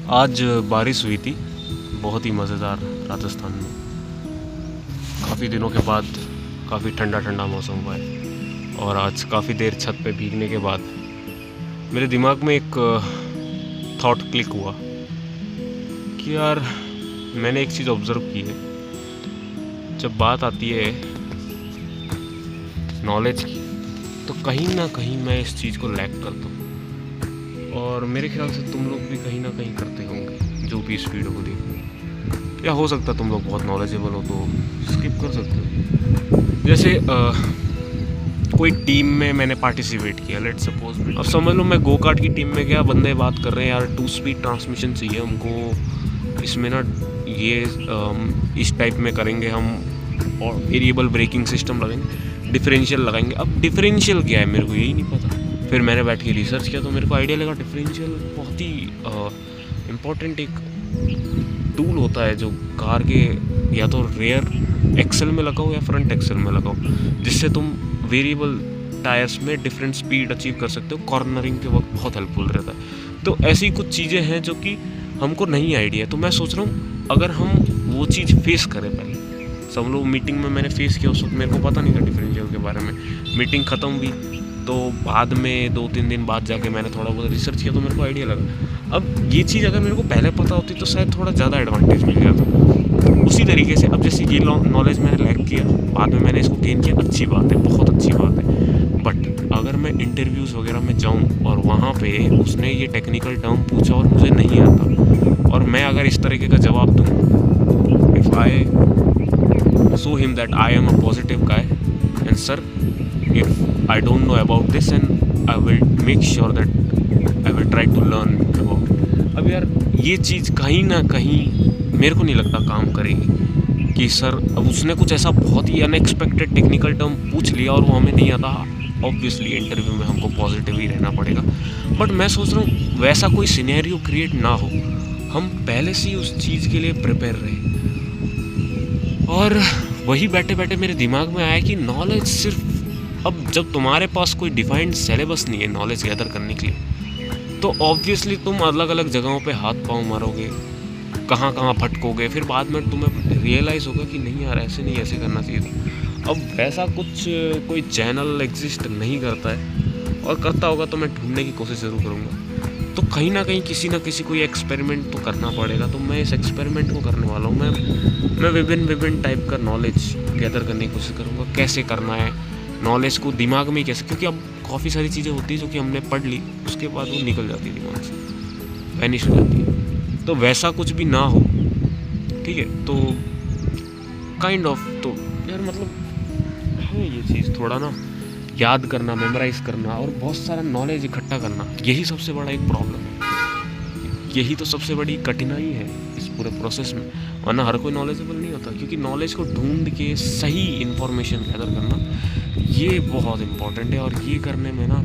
आज बारिश हुई थी, बहुत ही मज़ेदार राजस्थान में। काफ़ी दिनों के बाद काफ़ी ठंडा ठंडा मौसम हुआ है और आज काफ़ी देर छत पे भीगने के बाद मेरे दिमाग में एक थॉट क्लिक हुआ कि यार मैंने एक चीज़ ऑब्ज़र्व की है। जब बात आती है नॉलेज की तो कहीं ना कहीं मैं इस चीज़ को लैक करता हूँ, और मेरे ख्याल से तुम लोग भी कहीं ना कहीं करते होंगे जो भी इस वीडियो को देख रहे हो। या हो सकता है तुम लोग बहुत नॉलेजेबल हो तो स्किप कर सकते हो। जैसे कोई टीम में मैंने पार्टिसिपेट किया, लेट्स सपोज अब समझ लो मैं गो कार्ट की टीम में गया, बंदे बात कर रहे हैं यार 2 स्पीड ट्रांसमिशन चाहिए हमको, इसमें ना ये इस टाइप में करेंगे हम, और वेरिएबल ब्रेकिंग सिस्टम लगाएंगे, डिफरेंशियल लगाएंगे। अब डिफरेंशियल क्या है मेरे को यही नहीं पता। फिर मैंने बैठ के रिसर्च किया तो मेरे को आइडिया लगा डिफरेंशियल बहुत ही इम्पोर्टेंट एक टूल होता है जो कार के या तो रेयर एक्सेल में लगाओ या फ्रंट एक्सेल में लगाओ, जिससे तुम वेरिएबल टायर्स में डिफरेंट स्पीड अचीव कर सकते हो। कॉर्नरिंग के वक्त बहुत हेल्पफुल रहता है। तो ऐसी कुछ चीज़ें हैं जो कि हमको नहीं आइडिया है। तो मैं सोच रहा हूँ अगर हम वो चीज़ फेस करें, पहले सब लोग मीटिंग में मैंने फेस किया, उस वक्त मेरे को पता नहीं था डिफरेंशियल के बारे में। मीटिंग ख़त्म हुई तो बाद में 2-3 दिन बाद जाके मैंने थोड़ा बहुत रिसर्च किया तो मेरे को आइडिया लगा। अब ये चीज़ अगर मेरे को पहले पता होती तो शायद थोड़ा ज़्यादा एडवांटेज मिल जाता। उसी तरीके से अब जैसे ये नॉलेज मैंने लैक किया, बाद में मैंने इसको गेन किया, अच्छी बात है, बहुत अच्छी बात है। बट अगर मैं इंटरव्यूज़ वगैरह में जाऊँ और वहाँ पे उसने ये टेक्निकल टर्म पूछा और मुझे नहीं आता, और मैं अगर इस तरीके का जवाब दूँ, if I show him that I am a positive guy and sir, if I don't know about this and I will make sure that I will try to learn about it। अब यार ये चीज़ कहीं ना कहीं मेरे को नहीं लगता काम करेगी कि सर अब उसने कुछ ऐसा बहुत ही अनएक्सपेक्टेड टेक्निकल टर्म पूछ लिया और वो हमें नहीं आता। ऑब्वियसली इंटरव्यू में हमको पॉजिटिव ही रहना पड़ेगा, बट मैं सोच रहा हूँ वैसा कोई सिनेरियो क्रिएट ना हो, हम पहले से ही उस चीज़ के लिए प्रिपेयर रहे। और वही बैठे बैठे मेरे दिमाग में आया कि नॉलेज सिर्फ, अब जब तुम्हारे पास कोई डिफाइंड सिलेबस नहीं है नॉलेज गैदर करने के लिए, तो ऑब्वियसली तुम अलग अलग जगहों पे हाथ पाँव मारोगे, कहाँ कहाँ भटकोगे, फिर बाद में तुम्हें रियलाइज़ होगा कि नहीं यार ऐसे नहीं, ऐसे करना चाहिए था। अब वैसा कुछ कोई चैनल एग्जिस्ट नहीं करता है, और करता होगा तो मैं ढूंढने की कोशिश ज़रूर करूँगा। तो कहीं ना कहीं किसी ना किसी को ये एक्सपेरिमेंट तो करना पड़ेगा। तो मैं इस एक्सपेरिमेंट को करने वाला हूँ। मैं विभिन्न टाइप का नॉलेज गैदर करने की कोशिश करूँगा, कैसे करना है नॉलेज को दिमाग में ही कैसे, क्योंकि अब काफ़ी सारी चीज़ें होती है जो कि हमने पढ़ ली, उसके बाद वो निकल जाती है दिमाग से, वैनिश हो जाती है। तो वैसा कुछ भी ना हो, ठीक है। तो काइंड ऑफ तो यार मतलब है ये चीज़ थोड़ा ना याद करना, मेमोराइज़ करना और बहुत सारा नॉलेज इकट्ठा करना, यही सबसे बड़ा एक प्रॉब्लम है। यही तो सबसे बड़ी कठिनाई है इस पूरे प्रोसेस में। वरना हर कोई नॉलेजेबल नहीं होता, क्योंकि नॉलेज को ढूंढ के सही इन्फॉर्मेशन गैदर करना ये बहुत इम्पॉर्टेंट है, और ये करने में ना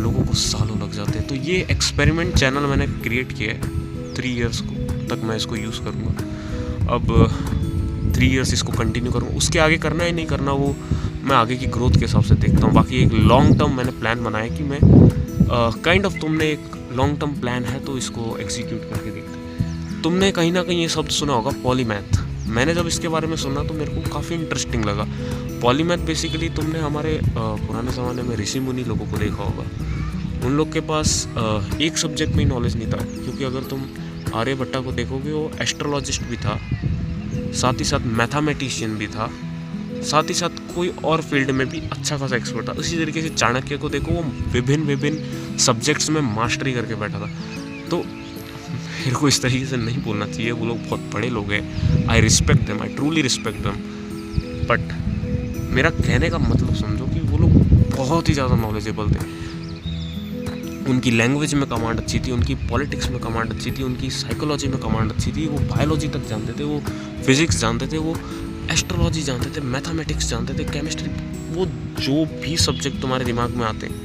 लोगों को सालों लग जाते हैं। तो ये एक्सपेरिमेंट चैनल मैंने क्रिएट किया है, 3 इयर्स को तक मैं इसको यूज़ करूँगा। अब 3 इयर्स इसको कंटिन्यू करूँगा, उसके आगे करना है नहीं करना वो मैं आगे की ग्रोथ के हिसाब से देखता हूँ। बाकी एक लॉन्ग टर्म मैंने प्लान बनाया कि मैं काइंड ऑफ, तुमने एक लॉन्ग टर्म प्लान है तो इसको एग्जीक्यूट करके देखते हैं। तुमने कहीं ना कहीं ये शब्द सुना होगा पॉलीमैथ। मैंने जब इसके बारे में सुना तो मेरे को काफ़ी इंटरेस्टिंग लगा। पॉलीमैथ बेसिकली तुमने हमारे पुराने ज़माने में ऋषि मुनि लोगों को देखा होगा, उन लोग के पास एक सब्जेक्ट में ही नॉलेज नहीं था। क्योंकि अगर तुम आर्यभट्टा को देखोगे वो एस्ट्रोलॉजिस्ट भी था, साथ ही साथ मैथमेटिशियन भी था, साथ ही साथ कोई और फील्ड में भी अच्छा खासा एक्सपर्ट था। उसी तरीके से चाणक्य को देखो, वो विभिन्न सब्जेक्ट्स में मास्टरी करके बैठा था। तो मेरे को इस तरीके से नहीं बोलना चाहिए, वो लोग बहुत बड़े लोग हैं, I respect them, I truly respect them, but मेरा कहने का मतलब समझो कि वो लोग बहुत ही ज़्यादा नॉलेजेबल थे। उनकी लैंग्वेज में कमांड अच्छी थी, उनकी पॉलिटिक्स में कमांड अच्छी थी, उनकी साइकोलॉजी में कमांड अच्छी थी, वो बायोलॉजी तक जानते थे, वो फिज़िक्स जानते थे, वो एस्ट्रोलॉजी जानते थे, मैथमेटिक्स जानते थे, केमिस्ट्री, वो जो भी सब्जेक्ट तुम्हारे दिमाग में आते हैं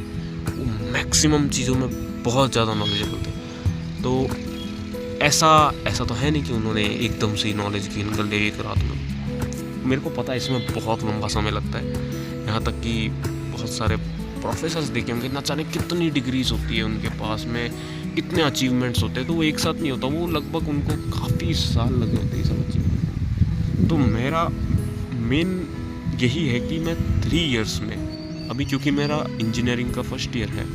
वो मैक्सिमम चीज़ों में बहुत ज़्यादा नॉलेजेबल थे। तो ऐसा तो है नहीं कि उन्होंने एकदम से नॉलेज गेन कर ले एक रात में। मेरे को पता है इसमें बहुत लंबा समय लगता है, यहाँ तक कि बहुत सारे प्रोफेसर्स देखे होंगे, ना जाने कितनी डिग्रीज होती है उनके पास में, कितने अचीवमेंट्स होते हैं, तो वो एक साथ नहीं होता, वो लगभग उनको काफ़ी साल लगे होते हैं सब अचीव। तो मेरा मेन यही है कि मैं 3 इयर्स में, अभी क्योंकि मेरा इंजीनियरिंग का फर्स्ट ईयर है,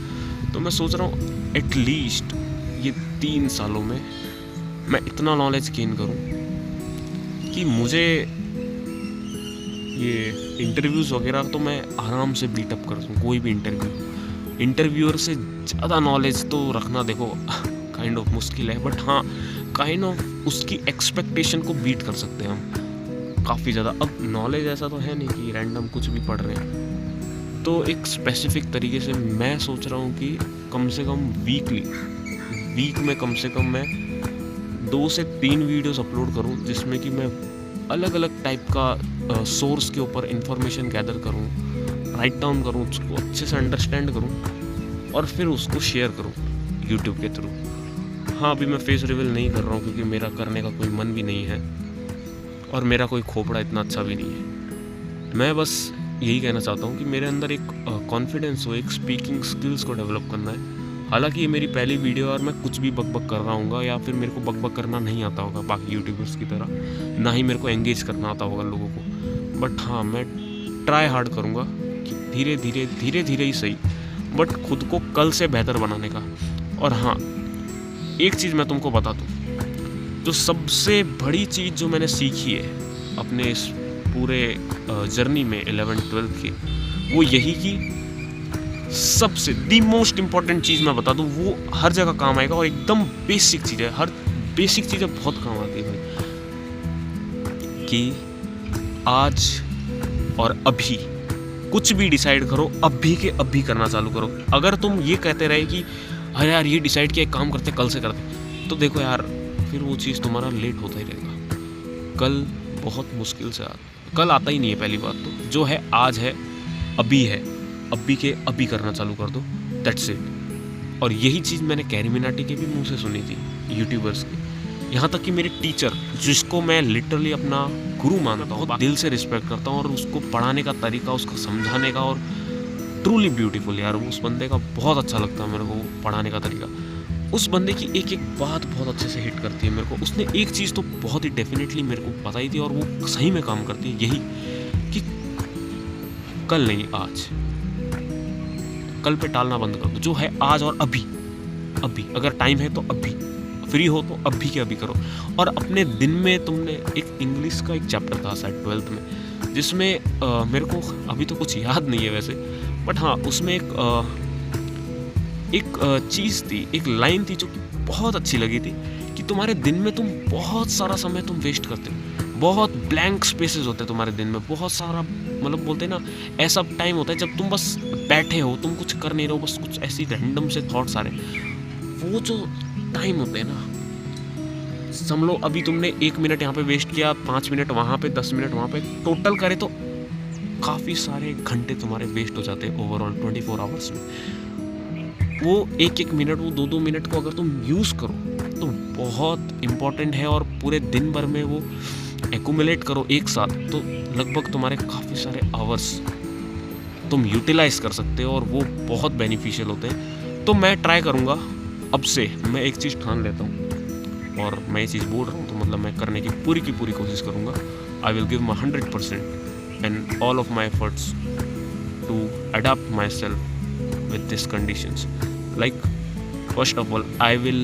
तो मैं सोच रहा हूँ एटलीस्ट ये 3 सालों में मैं इतना नॉलेज गेन करूँ कि मुझे ये इंटरव्यूज़ वगैरह तो मैं आराम से बीटअप कर दूँ। कोई भी इंटरव्यूअर से ज़्यादा नॉलेज तो रखना देखो काइंड ऑफ मुश्किल है, बट हाँ काइंड ऑफ उसकी एक्सपेक्टेशन को बीट कर सकते हैं हम काफ़ी ज़्यादा। अब नॉलेज ऐसा तो है नहीं कि रैंडम कुछ भी पढ़ रहे हैं, तो एक स्पेसिफिक तरीके से मैं सोच रहा हूँ कि कम से कम वीक में कम से कम मैं 2 से 3 वीडियोस अपलोड करूँ, जिसमें कि मैं अलग अलग टाइप का सोर्स के ऊपर इंफॉर्मेशन गैदर करूँ, राइट डाउन करूँ, उसको अच्छे से अंडरस्टैंड करूँ और फिर उसको शेयर करूँ यूट्यूब के थ्रू। हाँ, अभी मैं फेस रिवील नहीं कर रहा हूँ क्योंकि मेरा करने का कोई मन भी नहीं है और मेरा कोई खोपड़ा इतना अच्छा भी नहीं है। मैं बस यही कहना चाहता हूँ कि मेरे अंदर एक कॉन्फिडेंस हो, एक स्पीकिंग स्किल्स को डेवलप करना है। हालांकि ये मेरी पहली वीडियो और मैं कुछ भी बकबक कर रहा हूँ, या फिर मेरे को बकबक करना नहीं आता होगा बाकी यूट्यूबर्स की तरह, ना ही मेरे को एंगेज करना आता होगा लोगों को, बट हाँ मैं ट्राई हार्ड करूँगा कि धीरे धीरे ही सही, बट खुद को कल से बेहतर बनाने का। और हाँ, एक चीज़ मैं तुमको बता दूँ, जो सबसे बड़ी चीज़ जो मैंने सीखी है अपने इस पूरे जर्नी में 11th-12th की, वो यही कि सबसे दी मोस्ट इम्पॉर्टेंट चीज़ मैं बता दूँ, वो हर जगह काम आएगा और एकदम बेसिक चीज़ है, हर बेसिक चीज़ें बहुत काम आती है भाई, कि आज और अभी कुछ भी डिसाइड करो, अभी के अभी करना चालू करो। अगर तुम ये कहते रहे कि अरे यार ये डिसाइड किया, एक काम करते कल से करते, तो देखो यार फिर वो चीज़ तुम्हारा लेट होता ही रहेगा। कल बहुत मुश्किल से कल आता ही नहीं है। पहली बात तो जो है आज है, अभी के अभी करना चालू कर दो, दैट्स इट। और यही चीज़ मैंने कैरी मिनाटी के भी मुंह से सुनी थी, यूट्यूबर्स की। यहाँ तक कि मेरे टीचर, जिसको मैं लिटरली अपना गुरु मानता हूँ, दिल से रिस्पेक्ट करता हूँ, और उसको पढ़ाने का तरीका, उसको समझाने का, और ट्रूली ब्यूटीफुल यार, उस बंदे का बहुत अच्छा लगता है मेरे को पढ़ाने का तरीका। उस बंदे की एक एक बात बहुत अच्छे से हिट करती है मेरे को। उसने एक चीज़ तो बहुत ही डेफिनेटली मेरे को पता ही थी, और वो सही में काम करती है, यही कि कल नहीं आज, कल पे टालना बंद कर दो। जो है आज और अभी, अगर टाइम है तो अभी, फ्री हो तो अभी के अभी करो। और अपने दिन में तुमने एक इंग्लिश का एक चैप्टर था शायद 12th में, जिसमें मेरे को अभी तो कुछ याद नहीं है वैसे, बट हाँ उसमें एक चीज़ थी, एक लाइन थी जो कि बहुत अच्छी लगी थी, कि तुम्हारे दिन में तुम बहुत सारा समय तुम वेस्ट करते हो, बहुत ब्लैंक स्पेसेस होते हैं तुम्हारे दिन में, बहुत सारा, मतलब बोलते हैं ना, ऐसा टाइम होता है जब तुम बस बैठे हो, तुम कुछ कर नहीं रहे हो, बस कुछ ऐसी रैंडम से थॉट्स आ रहे हैं। वो जो टाइम होते हैं ना, समझ लो अभी तुमने 1 मिनट यहाँ पे वेस्ट किया, 5 मिनट वहाँ पे, 10 मिनट वहाँ पे, टोटल करे तो काफ़ी सारे घंटे तुम्हारे वेस्ट हो जाते हैं ओवरऑल 24 आवर्स में। वो 1-1 मिनट, वो 2-2 मिनट को अगर तुम यूज़ करो तो बहुत इम्पॉर्टेंट है, और पूरे दिन भर में वो एक्यूमुलेट करो एक साथ, तो लगभग तुम्हारे काफ़ी सारे आवर्स तुम यूटिलाइज कर सकते हो, और वो बहुत बेनिफिशियल होते हैं। तो मैं ट्राई करूँगा, अब से मैं एक चीज़ ठान लेता हूँ, और मैं ये चीज़ बोल रहा हूँ तो मतलब मैं करने की पूरी कोशिश करूँगा। I will give my 100% and all of my efforts to adopt myself with these conditions. Like, first of all, I will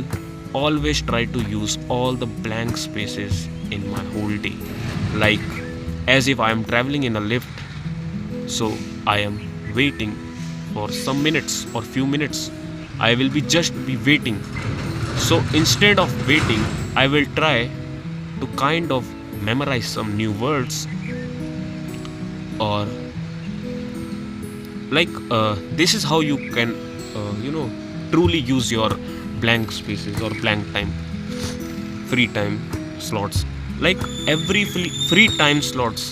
always try to use all the blank spaces in my whole day, like as if I am traveling in a lift, so I am waiting for some minutes or few minutes, I will just be waiting. So instead of waiting, I will try to kind of memorize some new words, or like this is how you can truly use your blank spaces or blank time, free time slots. Like every free time slots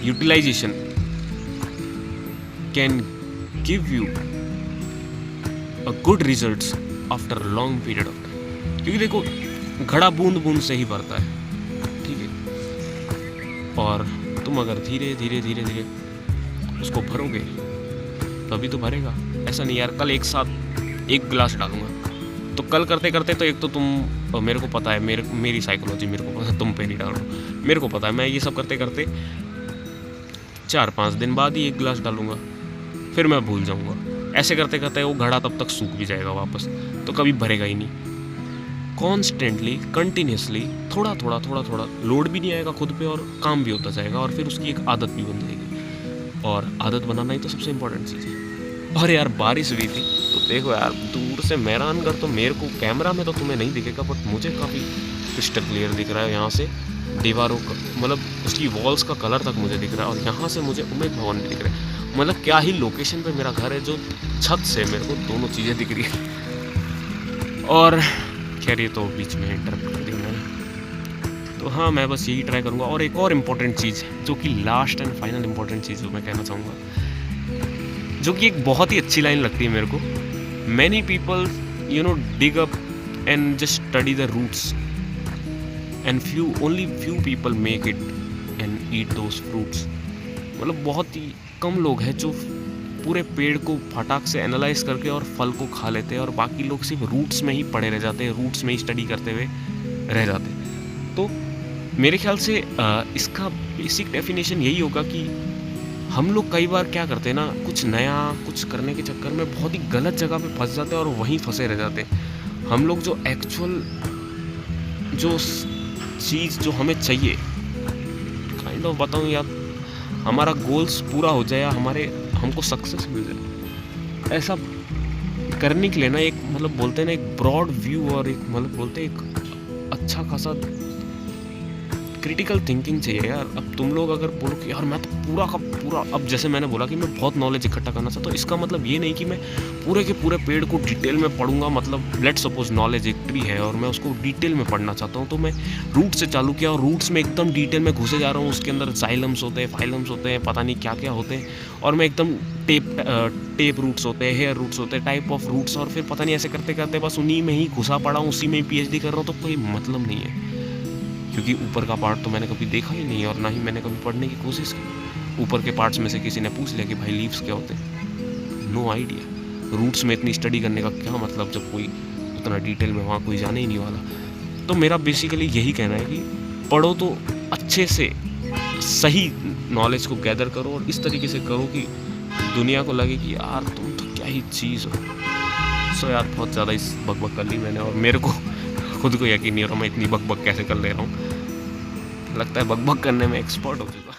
utilization can give you a good results after a long period of time. क्योंकि देखो, घड़ा बूंद बूंद से ही भरता है, ठीक है, और तुम अगर धीरे धीरे उसको भरोगे तभी तो भरेगा। ऐसा नहीं यार कल एक साथ 1 गिलास डालूंगा। तो कल करते करते तो एक तो तुम, मेरे को पता है, मेरी साइकोलॉजी मेरे को पता है, तुम पे नहीं डाल रहा हूँ, मेरे को पता है मैं ये सब करते करते 4-5 दिन बाद ही 1 गिलास डालूंगा, फिर मैं भूल जाऊंगा। ऐसे करते करते वो घड़ा तब तक सूख भी जाएगा वापस, तो कभी भरेगा ही नहीं। कॉन्स्टेंटली कंटिन्यूसली थोड़ा थोड़ा लोड भी नहीं आएगा खुद पे और काम भी होता जाएगा और फिर उसकी एक आदत भी बन जाएगी। और आदत बनाना ही तो सबसे इम्पोर्टेंट चीज़ है। और यार बारिश हुई थी तो देखो यार दूर से मेहरानगढ़ तो मेरे को कैमरा में तो तुम्हें नहीं दिखेगा बट मुझे काफ़ी क्रिस्टल क्लियर दिख रहा है। यहाँ से दीवारों का मतलब उसकी वॉल्स का कलर तक मुझे दिख रहा है और यहाँ से मुझे उम्मेद भवन भी दिख रहा है। मतलब क्या ही लोकेशन पे मेरा घर है जो छत से मेरे को दोनों चीज़ें दिख रही है। और खैर ये तो बीच में इंटरप्ट कर दिया मैंने। तो हाँ मैं बस यही ट्राई करूँगा। और एक और इम्पॉर्टेंट चीज़ जो कि लास्ट एंड फाइनल इम्पॉर्टेंट चीज़ जो मैं कहना चाहूँगा, जो कि एक बहुत ही अच्छी लाइन लगती है मेरे को। Many people dig up and just study the roots and only few people make it and eat those fruits. मतलब बहुत ही कम लोग हैं जो पूरे पेड़ को फटाक से एनालाइज करके और फल को खा लेते हैं और बाकी लोग सिर्फ रूट्स में ही पड़े रह जाते हैं, रूट्स में ही स्टडी करते हुए रह जाते हैं। तो मेरे ख्याल से इसका बेसिक डेफिनेशन यही होगा कि हम लोग कई बार क्या करते हैं ना, कुछ नया कुछ करने के चक्कर में बहुत ही गलत जगह पे फंस जाते हैं और वहीं फंसे रह जाते हैं। हम लोग जो एक्चुअल जो चीज़ जो हमें चाहिए काइंड ऑफ बताऊँ या हमारा गोल्स पूरा हो जाए या हमको सक्सेस मिल जाए, ऐसा करने के लिए ना एक मतलब बोलते हैं ना एक ब्रॉड व्यू और एक मतलब बोलते हैं एक अच्छा खासा क्रिटिकल थिंकिंग चाहिए यार। अब तुम लोग अगर बोलो कि यार मैं तो पूरा का पूरा, अब जैसे मैंने बोला कि मैं बहुत नॉलेज इकट्ठा करना चाहता हूँ, इसका मतलब ये नहीं कि मैं पूरे के पूरे पेड़ को डिटेल में पढ़ूंगा। मतलब लेट सपोज नॉलेज एक ट्री है और मैं उसको डिटेल में पढ़ना चाहता हूँ तो मैं रूट से चालू किया और रूट्स में एकदम डिटेल में घुसे जा रहा हूँ। उसके अंदर जाइलम्स होते हैं, फाइलम्स होते हैं, पता नहीं क्या क्या होते हैं और मैं एकदम टेप रूट्स होते हैं, हेयर रूट्स होते हैं, टाइप ऑफ रूट्स, और फिर पता नहीं ऐसे करते करते बस उन्हीं में ही घुसा पड़ा हूँ, उसी में ही PhD कर रहा हूँ। तो कोई मतलब नहीं है क्योंकि ऊपर का पार्ट तो मैंने कभी देखा ही नहीं और ना ही मैंने कभी पढ़ने की कोशिश की। ऊपर के पार्ट्स में से किसी ने पूछ लिया कि भाई लीव्स क्या होते हैं, नो आइडिया। रूट्स में इतनी स्टडी करने का क्या मतलब जब कोई उतना डिटेल में वहाँ कोई जाने ही नहीं वाला। तो मेरा बेसिकली यही कहना है कि पढ़ो तो अच्छे से सही नॉलेज को गैदर करो और इस तरीके से करो कि दुनिया को लगे कि यार तुम तो क्या ही चीज़ हो। सो यार बहुत ज़्यादा इस बकबक कर ली मैंने और मेरे को खुद को यकीन नहीं हो रहा मैं इतनी बकबक कैसे कर ले रहा हूँ। लगता है बकबक करने में एक्सपर्ट हो चुका।